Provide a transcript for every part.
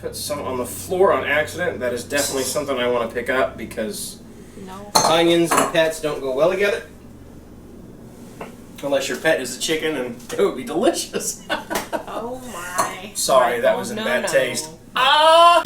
put some on the floor on accident. That is definitely something I want to pick up because onions and pets don't go well together. Unless your pet is a chicken, and it would be delicious. Oh my. Sorry, that was in bad taste. Ah!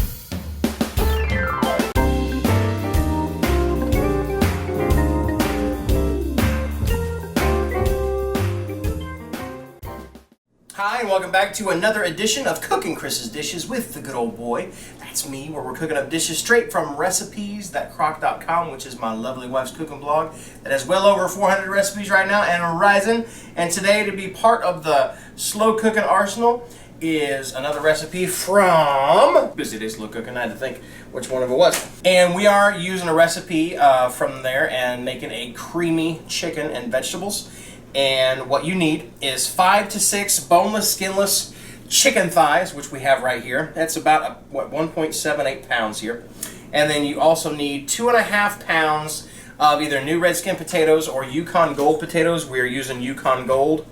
Hi, and welcome back to another edition of Cooking Chris's Dishes with the good old boy. That's me, where we're cooking up dishes straight from recipes.crock.com, which is my lovely wife's cooking blog that has well over 400 recipes right now and rising. And today, to be part of the slow cooking arsenal, is another recipe from Busy Day Slow Cooking. I had to think which one of it was. And we are using a recipe from there and making a creamy chicken and vegetables. And what you need is 5 to 6 boneless, skinless chicken thighs, which we have right here. That's about 1.78 pounds here. And then you also need 2.5 pounds of either new red skin potatoes or Yukon Gold potatoes. We are using Yukon Gold.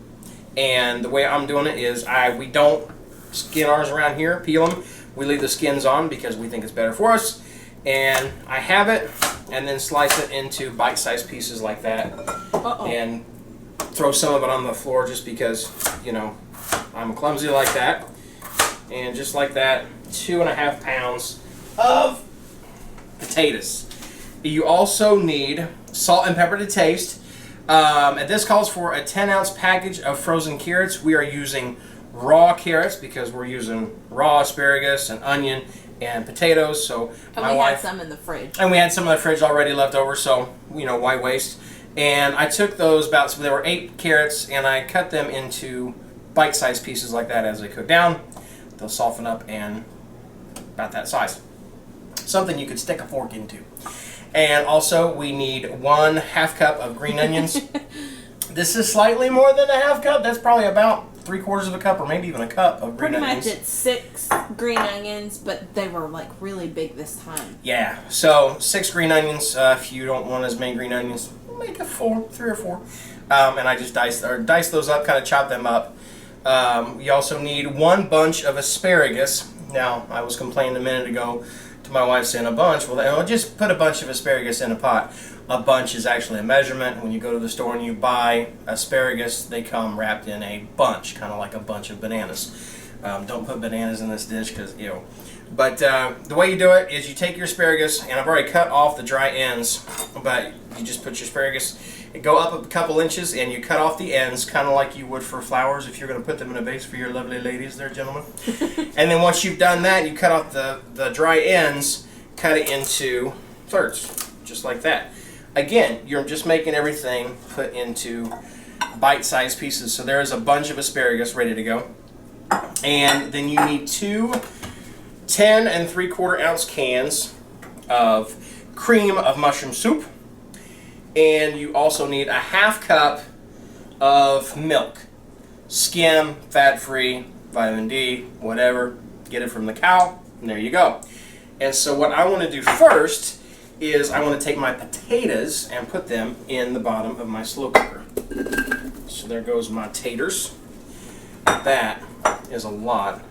And the way I'm doing it is we don't skin ours around here, peel them. We leave the skins on because we think it's better for us. And I have it, and then slice it into bite-sized pieces like that. And throw some of it on the floor just because, you know, I'm clumsy like that. And just like that, 2.5 pounds of potatoes. You also need salt and pepper to taste. And this calls for a 10-ounce package of frozen carrots. We are using raw carrots because we're using raw asparagus and onion and potatoes. So and we had some in the fridge. And we had some in the fridge already left over, so, you know, why waste? And I took those so there were 8 carrots, and I cut them into bite-sized pieces like that as they cook down. They'll soften up and about that size. Something you could stick a fork into. And also we need 1/2 cup of green onions. This is slightly more than a 1/2 cup. That's probably about 3/4 of a cup or maybe even a cup of green onions. Pretty much it's 6 green onions, but they were like really big this time. Yeah, so 6 green onions. If you don't want as many green onions, make a 3 or 4. And I just dice those up, kind of chop them up. You also need 1 bunch of asparagus. Now, I was complaining a minute ago to my wife saying a bunch. Well, just put a bunch of asparagus in a pot. A bunch is actually a measurement. When you go to the store and you buy asparagus, they come wrapped in a bunch, kind of like a bunch of bananas. Don't put bananas in this dish because, you know. But the way you do it is you take your asparagus, and I've already cut off the dry ends, but you just put your asparagus, and go up a couple inches, and you cut off the ends, kind of like you would for flowers if you're going to put them in a vase for your lovely ladies there, gentlemen. And then once you've done that, you cut off the dry ends, cut it into thirds, just like that. Again, you're just making everything put into bite-sized pieces. So there's a bunch of asparagus ready to go. And then you need 2 10 3/4 ounce cans of cream of mushroom soup. And you also need a 1/2 cup of milk. Skim, fat-free, vitamin D, whatever. Get it from the cow, and there you go. And so what I want to do first is I want to take my potatoes and put them in the bottom of my slow cooker. So there goes my taters. That is a lot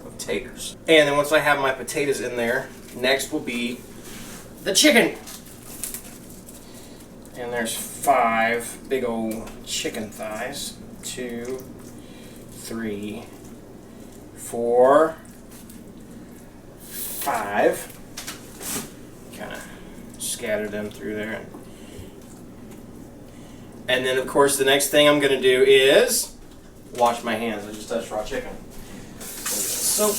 of taters. And then once I have my potatoes in there, next will be the chicken. And there's 5 big old chicken thighs. 2, 3, 4, 5. Kind of scatter them through there. And then, of course, the next thing I'm going to do is wash my hands. I just touched raw chicken. Soap.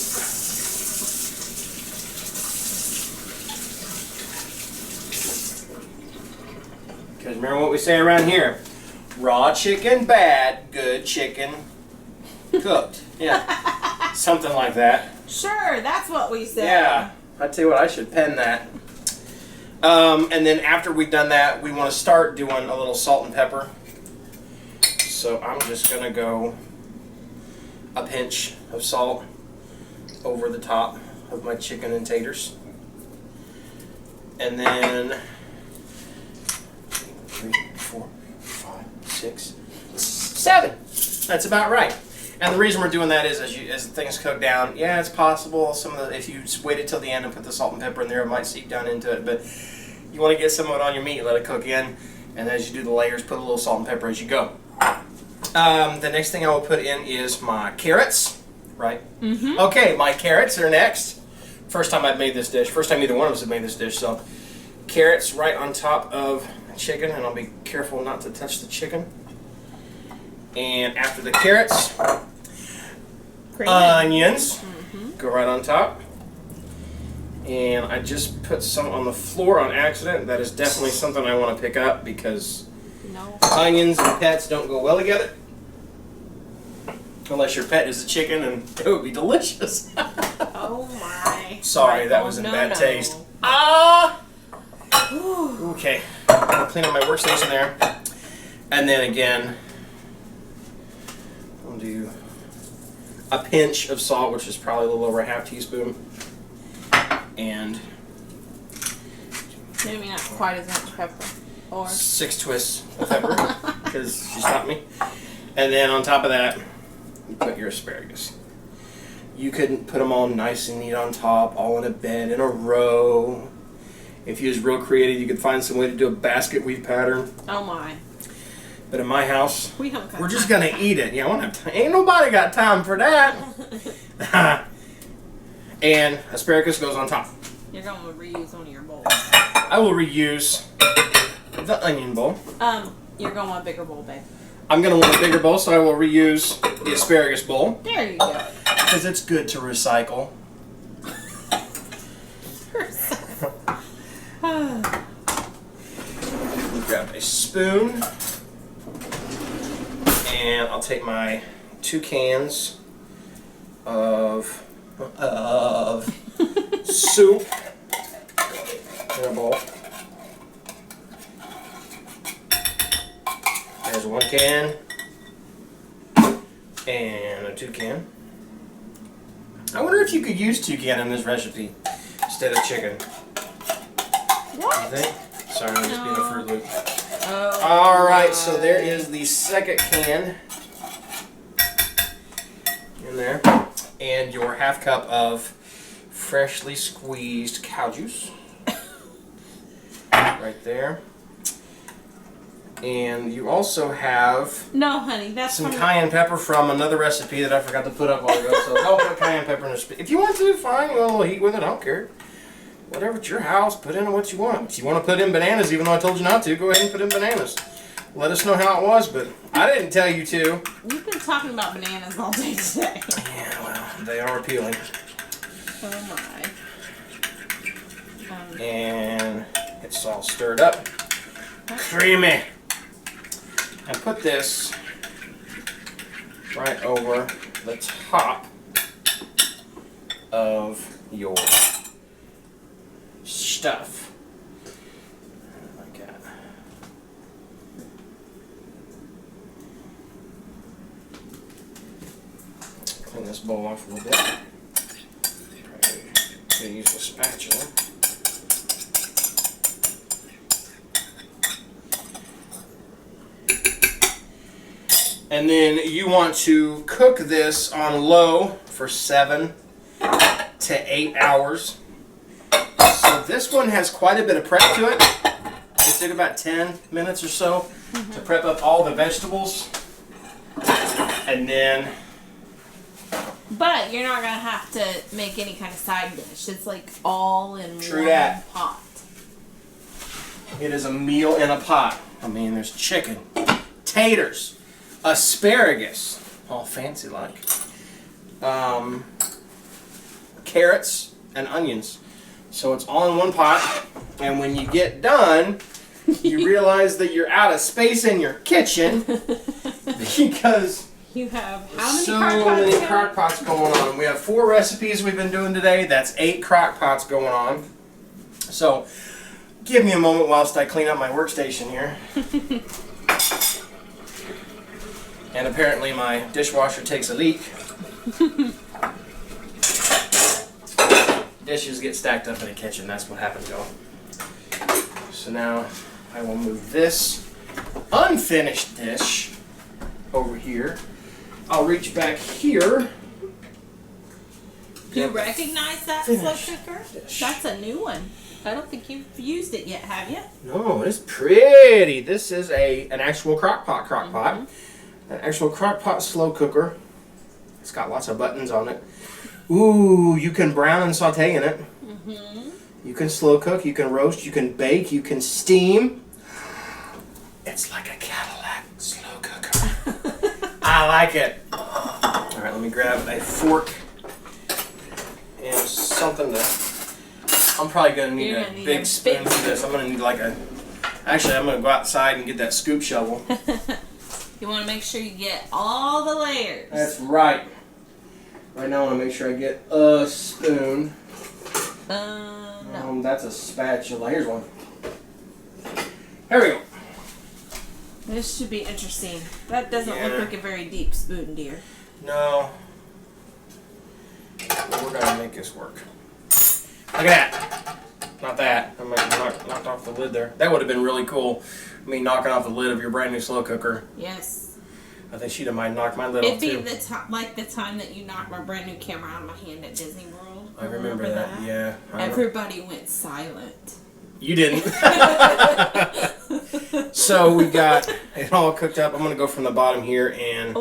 Because remember what we say around here. Raw chicken bad, good chicken cooked. Yeah. Something like that. Sure, that's what we said. Yeah. I tell you what, I should pen that. And then after we've done that, we want to start doing a little salt and pepper. So I'm just going to go a pinch of salt over the top of my chicken and taters. And then 3, 4, 5, 6, 7. That's about right. And the reason we're doing that is as things cook down, yeah, it's possible if you waited till the end and put the salt and pepper in there, it might seep down into it. But you want to get some of it on your meat, let it cook in, and as you do the layers, put a little salt and pepper as you go. The next thing I will put in is my carrots, right? Mm-hmm. Okay, my carrots are next. First time I've made this dish. First time either one of us have made this dish. So carrots right on top of chicken, and I'll be careful not to touch the chicken. And after the carrots, onions go right on top. And I just put some on the floor on accident. That is definitely something I want to pick up because onions and pets don't go well together. Unless your pet is a chicken, and it would be delicious. Oh my. Sorry, that was in bad taste. Ah! Okay, I'm going to clean up my workstation there. And then again, I'll do a pinch of salt, which is probably a little over a half teaspoon. And maybe not quite as much pepper. Or 6 twists of pepper, because she stopped me. And then on top of that, you put your asparagus. You could put them all nice and neat on top, all in a bed, in a row. If you was real creative, you could find some way to do a basket weave pattern. Oh my. But in my house, we're just going to eat it. Yeah, I won't have time. Ain't nobody got time for that. And asparagus goes on top. You're going to reuse one of your bowls. I will reuse the onion bowl. You're going to want a bigger bowl, babe. I'm going to want a bigger bowl, so I will reuse the asparagus bowl. There you go. Because it's good to recycle. Grab a spoon. And I'll take my 2 cans of soup in a bowl. There's 1 can and a 2 can. I wonder if you could use 2 can in this recipe instead of chicken. What? You think? Sorry, I'm just being a Fruit Loop. Oh, alright, so there is the 2nd can in there. And your half cup of freshly squeezed cow juice. Right there. And you also have no, honey, that's some cayenne pepper from another recipe that I forgot to put up a while ago. So don't put cayenne pepper in the if you want to, fine, you want a little heat with it, I don't care. Whatever, it's your house, put in what you want. If you want to put in bananas, even though I told you not to, go ahead and put in bananas. Let us know how it was, but I didn't tell you to. You've been talking about bananas all day today. Yeah, well, they are appealing. Oh my. And it's all stirred up. Creamy. And put this right over the top of your stuff. Like that. Clean this bowl off a little bit. Probably gonna use the spatula. And then you want to cook this on low for 7 to 8 hours. So this one has quite a bit of prep to it. It took about 10 minutes or so to prep up all the vegetables. And then... But you're not going to have to make any kind of side dish. It's like all in True one that. pot. It is a meal in a pot. I mean, there's chicken, taters, asparagus, all fancy like, carrots, and onions. So it's all in one pot, and when you get done, you realize that you're out of space in your kitchen because you have how many so crock pots many crock pots going on. We have 4 recipes we've been doing today. That's 8 crock pots going on. So give me a moment whilst I clean up my workstation here. And apparently my dishwasher takes a leak. Dishes get stacked up in the kitchen. That's what happens, y'all. So now I will move this unfinished dish over here I'll reach back here. Do you recognize that slow cooker? Dish. That's a new one. I don't think you've used it yet, have you? No, it's pretty. This is an actual crock pot. An actual crock pot slow cooker. It's got lots of buttons on it. Ooh, you can brown and saute in it. You can slow cook, you can roast, you can bake, you can steam. It's like a Cadillac slow cooker. I like it. All right, let me grab a fork and something to... I'm probably going to need a big spoon for this. I'm going to need like a... Actually, I'm going to go outside and get that scoop shovel. You want to make sure you get all the layers. That's right. Right now I want to make sure I get a spoon. No. That's a spatula. Here's one. There we go. This should be interesting. That doesn't look like a very deep spoon, dear. No. But we're going to make this work. Look at that. Not that. I might have knocked off the lid there. That would have been really cool. Me knocking off the lid of your brand new slow cooker. Yes. I think she'd have knocked my lid off too. It'd be the time that you knocked my brand new camera out of my hand at Disney World. I remember that. Yeah. Everybody went silent. You didn't. So we got it all cooked up. I'm going to go from the bottom here and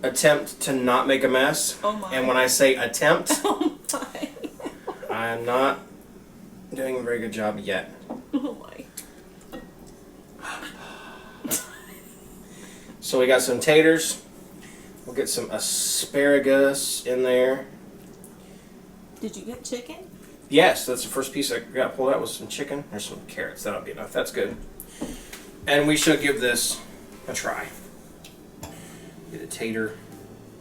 attempt to not make a mess. Oh my. And when I say attempt, Oh my. I'm not doing a very good job yet. Oh my. So we got some taters. We'll get some asparagus in there. Did you get chicken? Yes, that's the first piece I got pulled out was some chicken. There's some carrots. That'll be enough. That's good. And we should give this a try. Get a tater.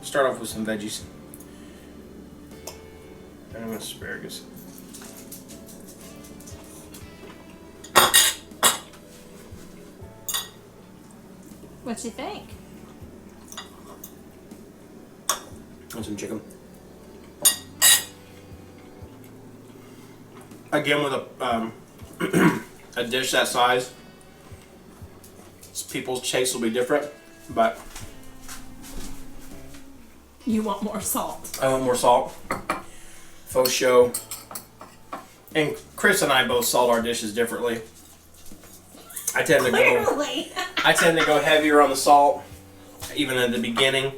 Start off with some veggies. And asparagus. What you think? And some chicken. Again, with a a dish that size, people's tastes will be different, but You want more salt. I want more salt. Faux show. And Chris and I both salt our dishes differently. I tend to go heavier on the salt, even at the beginning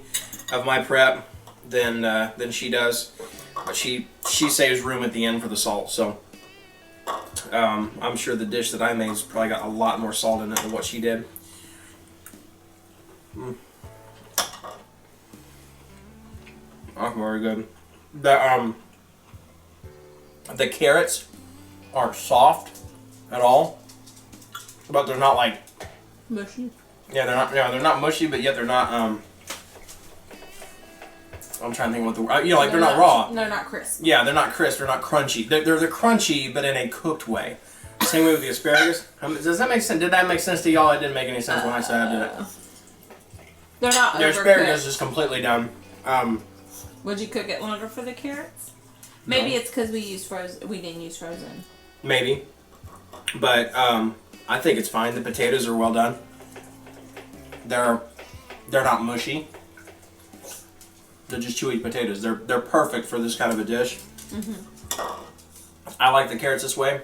of my prep, than she does. But she saves room at the end for the salt. So I'm sure the dish that I made's probably got a lot more salt in it than what she did. Oh, very good. The carrots aren't soft at all, but they're not like mushy. Yeah, they're not. Yeah, they're not mushy, but yet they're not. I'm trying to think what the like they're not raw. They're not crisp. Yeah, they're not crisp. They're not crunchy. They're crunchy, but in a cooked way. Same way with the asparagus. Does that make sense? Did that make sense to y'all? It didn't make any sense when I said I did it. They're not. The asparagus is completely done. Would you cook it longer for the carrots? Maybe it's because we didn't use frozen. Maybe, but I think it's fine. The potatoes are well done. They're not mushy. They're just chewy potatoes. They're perfect for this kind of a dish. I like the carrots this way.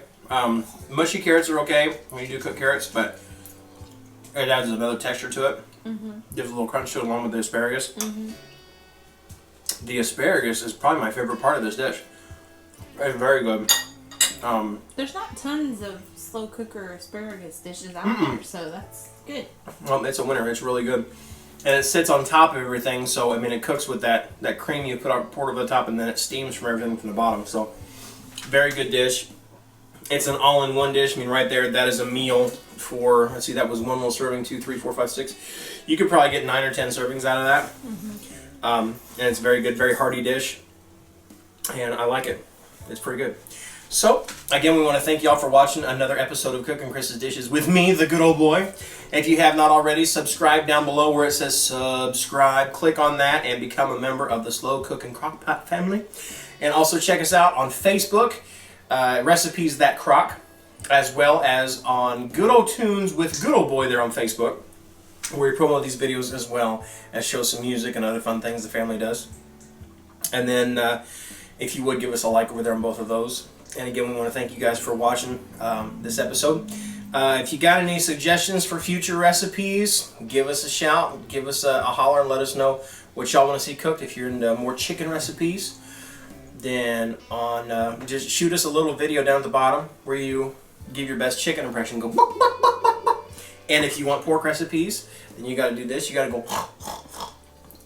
Mushy carrots are okay when you do cook carrots, but it adds another texture to it. Gives a little crunch to it along with the asparagus. The asparagus is probably my favorite part of this dish. It's very good. There's not tons of slow cooker asparagus dishes out there, so that's good. Well, it's a winner. It's really good. And it sits on top of everything, so I mean it cooks with that cream you pour over the top, and then it steams from everything from the bottom. So very good dish. It's an all-in-one dish. I mean, right there, that is a meal for, let's see, that was one little serving, 2, 3, 4, 5, 6. You could probably get 9 or 10 servings out of that. And it's very good, very hearty dish. And I like it. It's pretty good. So, again, we want to thank y'all for watching another episode of Cooking Chris's Dishes with me, the good old boy. If you have not already, subscribe down below where it says subscribe. Click on that and become a member of the Slow Cooking Crock Pot family. And also check us out on Facebook, Recipes That Crock, as well as on Good Old Tunes with Good Old Boy there on Facebook. where we promote these videos as well as show some music and other fun things the family does. And then if you would give us a like over there on both of those. And again, we want to thank you guys for watching this episode. If you got any suggestions for future recipes, give us a shout, give us a holler, and let us know what y'all want to see cooked. If you're into more chicken recipes, then just shoot us a little video down at the bottom where you give your best chicken impression. Go. Bok, bok, bok, bok, bok. And if you want pork recipes, then you got to do this. You got to go.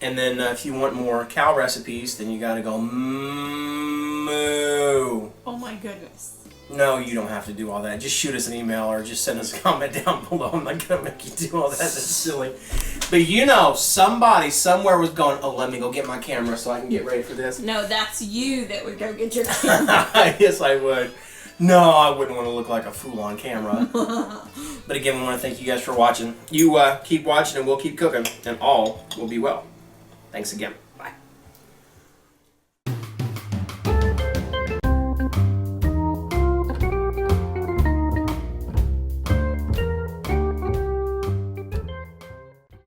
And then if you want more cow recipes, then you got to go moo. Oh my goodness. No, you don't have to do all that. Just shoot us an email or just send us a comment down below. I'm not going to make you do all that. That's silly. But you know, somebody somewhere was going, oh, let me go get my camera so I can get ready for this. No, that's you that would go get your camera. Yes, I would. No, I wouldn't want to look like a fool on camera. But again, we want to thank you guys for watching. You keep watching and we'll keep cooking, and all will be well. Thanks again.